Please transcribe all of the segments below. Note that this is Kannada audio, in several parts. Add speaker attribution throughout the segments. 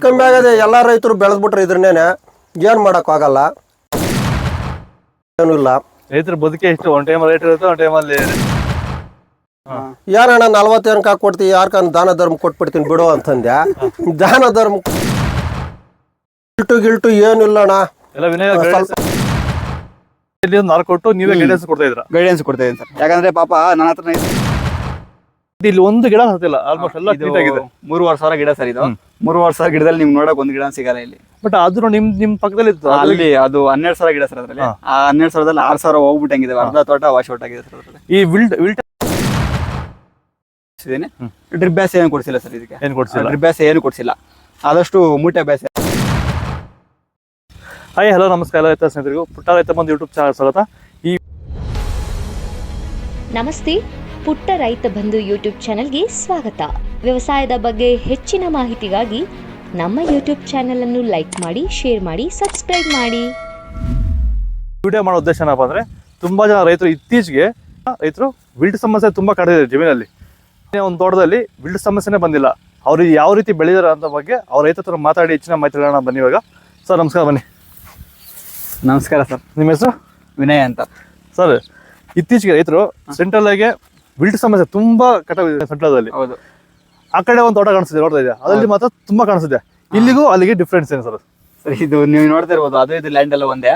Speaker 1: ಕಮ್ಮಿ ಆಗದೆ. ಎಲ್ಲ ರೈತರು ಬೆಳೆದ್ಬಿಟ್ರೆ ಇದ್ರನ್ನೇನೆ ಏನ್ ಮಾಡಕ್ ಆಗಲ್ಲ, ಏನೂ ಇಲ್ಲ.
Speaker 2: ರೈತರ ಬದುಕೆ ಎಷ್ಟು, ಒಂದ್ ಟೈಮ್ ರೇಟ್ ಇರುತ್ತೆ, ಒಂದ್ ಟೈಮಲ್ಲಿ
Speaker 1: ಏನಣ್ಣ 40 ಏನಕ್ಕೆ ಹಾಕೊಡ್ತೀವಿ, ಯಾರ್ಕ ದಾನ ಧರ್ಮ ಕೊಟ್ಬಿಡ್ತೀನಿ ಬಿಡು ಅಂತಂದೆ. ದಾನ ಧರ್ಮ ಗಿಲ್ಟು ಏನಿಲ್ಲ ಅಣ್ಣ.
Speaker 2: ಎಲ್ಲ ವಿನಯ ನಾಲ್ಕು ಕೊಟ್ಟು ನೀವೇ ಗೈಡೆನ್ಸ್ ಕೊಡ್ತಾ ಇದ್ರ?
Speaker 3: ಗೈಡೆನ್ಸ್ ಕೊಡ್ತಾ ಇದ್ದೀನಿ ಸರ್. ಯಾಕಂದ್ರೆ ಪಾಪ ನನ್ನ ಹತ್ರ
Speaker 2: ಇಲ್ಲಿ ಒಂದು ಗಿಡ ಹತ್ತಿಲ್ಲ, ಆಲ್ಮೋಸ್ಟ್ ಎಲ್ಲ ನೀಟ್ ಆಗಿದೆ.
Speaker 3: 3,500 ಗಿಡ ಸರ್ ಇದು. 3,500 ಗಿಡದಲ್ಲಿ ನಿಮ್ಗೆ ನೋಡಕ್ ಒಂದು ಗಿಡ ಸಿಗಲ್ಲ ಇಲ್ಲಿ.
Speaker 2: ಬಟ್ ಆದ್ರೂ ನಿಮ್ ಪಕ್ಕದಲ್ಲಿ ಇತ್ತು
Speaker 3: ಅಲ್ಲಿ ಅದು 12,000 ಗಿಡ ಸರ್. ಅದ್ರಲ್ಲಿ ಆ 12,000ದಲ್ಲಿ 6,000 ಹೋಗ್ಬಿಟ್ಟಂಗಿದೆ. ಅರ್ಧ ತೋಟ ವಾಶ್ ಔಟ್ ಆಗಿದೆ ಸರ್ ಅದ್ರಲ್ಲಿ.
Speaker 2: ಈ ವಿಲ್ಟ್
Speaker 3: ಡ್ರಿಪ್ ಬ್ಯಾಸ್ ಏನು ಕೊಡ್ಸಿಲ್ಲ ಸರ್ ಇದಕ್ಕೆ.
Speaker 2: ಏನ್ ಕೊಡ್ಸಿಲ್ಲ?
Speaker 3: ಡ್ರಿಪ್ ಬ್ಯಾಸ್ ಏನು ಕೊಡ್ಸಿಲ್ಲ, ಆದಷ್ಟು ಮೂಟೆ ಬ್ಯಾಸ್.
Speaker 2: ಹಾಯ್ ಹಲೋ ನಮಸ್ಕಾರ ಎಲ್ಲ ರೈತ ಸ್ನೇಹಿತರಿಗೂ ಪುಟ್ಟ ರೈತ ಬಂದು ಯೂಟ್ಯೂಬ್ ಚಾನಲ್ ಸ್ವಾಗತ.
Speaker 4: ನಮಸ್ತೆ, ಪುಟ್ಟ ರೈತ ಬಂಧು ಯೂಟ್ಯೂಬ್ ಚಾನಲ್ಗೆ ಸ್ವಾಗತ. ವ್ಯವಸಾಯದ ಬಗ್ಗೆ ಹೆಚ್ಚಿನ ಮಾಹಿತಿಗಾಗಿ ನಮ್ಮ ಯೂಟ್ಯೂಬ್ ಚಾನಲ್ ಅನ್ನು ಲೈಕ್ ಮಾಡಿ, ಶೇರ್ ಮಾಡಿ, ಸಬ್ಸ್ಕ್ರೈಬ್ ಮಾಡಿ.
Speaker 2: ವಿಡಿಯೋ ಮಾಡೋ ಉದ್ದೇಶ ಏನಪ್ಪ ಅಂದ್ರೆ, ತುಂಬಾ ಜನ ರೈತರು ಇತ್ತೀಚೆಗೆ ವಿಲ್ಟ್ ಸಮಸ್ಯೆ ತುಂಬಾ ಕಾಡಿದೆ ಜಮೀನಲ್ಲಿ. ಒಂದು ತೋಟದಲ್ಲಿ ವಿಲ್ಟ್ ಸಮಸ್ಯೆನೇ ಬಂದಿಲ್ಲ. ಅವ್ರು ಯಾವ ರೀತಿ ಬೆಳೆದಾರ ಅಂತ ಬಗ್ಗೆ ಅವ್ರ ರೈತರ ಹತ್ರ ಮಾತಾಡಿ ಹೆಚ್ಚಿನ ಮಾಹಿತಿ ಹೇಳೋಣ ಬನ್ನಿ. ಇವಾಗ ಸರ್ ನಮಸ್ಕಾರ, ಬನ್ನಿ.
Speaker 3: ನಮಸ್ಕಾರ ಸರ್.
Speaker 2: ನಿಮ್ಮ ಹೆಸರು?
Speaker 3: ವಿನಯ್ ಅಂತ
Speaker 2: ಸರ್. ಇತ್ತೀಚೆಗೆ ರೈತರು ಸೆಂಟ್ರಲ್ ಆಗಿ ವಿಲ್ಟ್ ಸಮಸ್ಯೆ ತುಂಬಾ ಕಟಾವಿದೆ ಸೆಂಟ್ರಲ್.
Speaker 3: ಹೌದು.
Speaker 2: ಆ ಕಡೆ ಒಂದು ತೋಟ ಕಾಣಿಸ್ತಿದೆ, ನೋಡ್ತಾ ಇದೆ, ಅದ್ರಲ್ಲಿ ಮಾತ್ರ ತುಂಬಾ ಕಾಣಿಸ್ತಿದೆ. ಇಲ್ಲಿಗೂ ಅಲ್ಲಿಗೆ ಡಿಫ್ರೆನ್ಸ್ ಏನು ಸರ್?
Speaker 3: ಸರ್ ಇದು ನೀವು ನೋಡ್ತಾ ಇರ್ಬೋದು, ಅದು ಇದು ಲ್ಯಾಂಡ್ ಎಲ್ಲ ಒಂದೇ.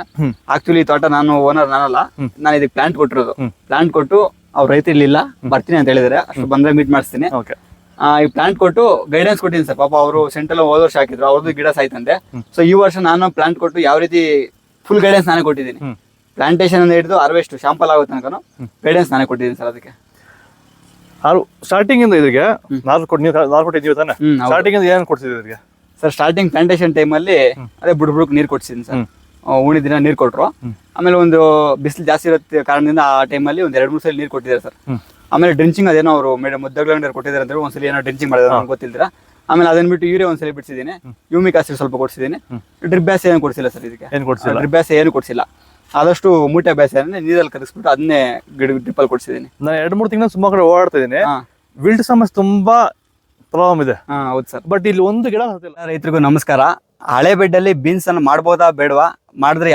Speaker 3: ಆಕ್ಚುಲಿ ಈ ತೋಟ ನಾನು ಓನರ್ ನಾನಲ್ಲ, ನಾನು ಇದಕ್ಕೆ ಪ್ಲಾಂಟ್ ಕೊಟ್ಟಿರೋದು. ಪ್ಲಾಂಟ್ ಕೊಟ್ಟು ಅವ್ರ ರೈತ ಇರ್ಲಿಲ್ಲ, ಬರ್ತೀನಿ ಅಂತ ಹೇಳಿದ್ರೆ, ಅಷ್ಟು ಬಂದ್ರೆ ಮೀಟ್ ಮಾಡಿಸ್ತೀನಿ. ಈ ಪ್ಲಾಂಟ್ ಕೊಟ್ಟು ಗೈಡೆನ್ಸ್ ಕೊಟ್ಟಿದ್ದೀನಿ ಸರ್. ಪಾಪ ಅವರು ಸೆಂಟ್ರಲ್ ಹೋದ ವರ್ಷ ಹಾಕಿದ್ರು, ಅವ್ರದ್ದು ಗಿಡ ಸಾಯ್ತಂತೆ. ಸೊ ಈ ವರ್ಷ ನಾನು ಪ್ಲಾಂಟ್ ಕೊಟ್ಟು ಯಾವ ರೀತಿ ಫುಲ್ ಗೈಡೆನ್ಸ್ ನಾನೇ ಕೊಟ್ಟಿದ್ದೀನಿ. ಪ್ಲಾಂಟೇಶನ್ ಅಂತ ಹಿಡಿದು ಹಾರ್ವೆಸ್ಟ್ ಶಾಂಪಲ್ ಆಗೋ ತನಕ ಗೈಡೆನ್ಸ್ ನಾನೇ ಕೊಟ್ಟಿದ್ದೀನಿ ಸರ್. ಅದಕ್ಕೆ
Speaker 2: ಸ್ಟಾರ್ಟಿಂಗ್ ಇಂದ ಇದಕ್ಕೆ ಕೊಟ್ಟಿದ್ದೀವಿ ತಾನೆ? ಸ್ಟಾರ್ಟಿಂಗ್ ಇಂದ ಏನ್ ಕೊಡ್ತಿದ್ದೀವಿ ಇದಕ್ಕೆ
Speaker 3: ಸರ್? ಸ್ಟಾರ್ಟಿಂಗ್ ಪ್ಲಾಂಟೇಶನ್ ಟೈಮಲ್ಲಿ ಅದೇ ಬುಡಕ್ ನೀರು ಕೊಡ್ಸಿದ್ದೀನಿ ಸರ್. ಉಣಿ ದಿನ ನೀರು ಕೊಟ್ಟರು. ಆಮೇಲೆ ಒಂದು ಬಿಸಿಲು ಜಾಸ್ತಿ ಇರುತ್ತೆ ಕಾರಣದಿಂದ ಆ ಟೈಮಲ್ಲಿ ಒಂದು 2-3 ಸಲ ನೀರು ಕೊಟ್ಟಿದ್ದಾರೆ ಸರ್. ಆಮೇಲೆ ಡ್ರಿಂಚಿಂಗ್ ಅದೇನೋ ಅವರು ಮೇಡಮ್ ಮುದ್ದಗ್ಲಂಡ್ ಕೊಟ್ಟಿದ್ದಾರೆ ಅಂತ ಒಂದ್ಸಲ ಏನೋ ಡ್ರಿಂಚಿಂಗ್ ಮಾಡಿದ್ರೆ ಗೊತ್ತಿಲ್ದಿರ. ಆಮೇಲೆ ಅದನ್ನ ಬಿಟ್ಟು ಯೂರಿಯಾ ಒಂದ್ಸಲ ಬಿಡಿಸಿದ್ದೀನಿ, ಯೂಮಿಕ್ ಆಸಿಡ್ ಸ್ವಲ್ಪ ಕೊಡ್ಸಿದ್ದೀನಿ. ಡ್ರಿಪ್ ಬ್ಯಾಸ್ ಏನು ಕೊಡ್ಸಿಲ್ಲ ಸರ್ ಇದಕ್ಕೆ. ಡ್ರಿಪ್ ಬ್ಯಾಸ್ ಏನು ಕೊಡ್ಸಿಲ್ಲ, ಆದಷ್ಟು ಮೂಟೆ ಬ್ಯಾಸ್ ನೀರಲ್ಲಿ ಕರಗಿಸ್ಬಿಟ್ಟು ಅದನ್ನೇ ಡ್ರಿಪ್ಪಲ್ಲಿ ಕೊಡ್ಸಿದ್ದೀನಿ.
Speaker 2: ನಾನು 2-3 ತಿಂಗಳು ಸುಮಾರು ಕಡೆ ಓಡಾಡ್ತಾ ಇದ್ದೀನಿ. ವಿಲ್ಟ್ ಸಮಸ್ಯೆ ತುಂಬಾ ಪ್ರಾಬ್ಲಮ್ ಇದೆ.
Speaker 3: ಹೌದು ಸರ್.
Speaker 2: ಬಟ್ ಇಲ್ಲಿ ಒಂದು ಗಿಡ ಹತ್ತಿಲ್ಲ.
Speaker 3: ರೈತರಿಗೂ ನಮಸ್ಕಾರ. ಹಳೆ ಬೆಡ್ಡಲ್ಲಿ ಬೀನ್ಸ್ ಅನ್ನು ಮಾಡ್ಬೋದಾ ಬೇಡವಾ, ಮಾಡಿದ್ರೆ ಯಾವ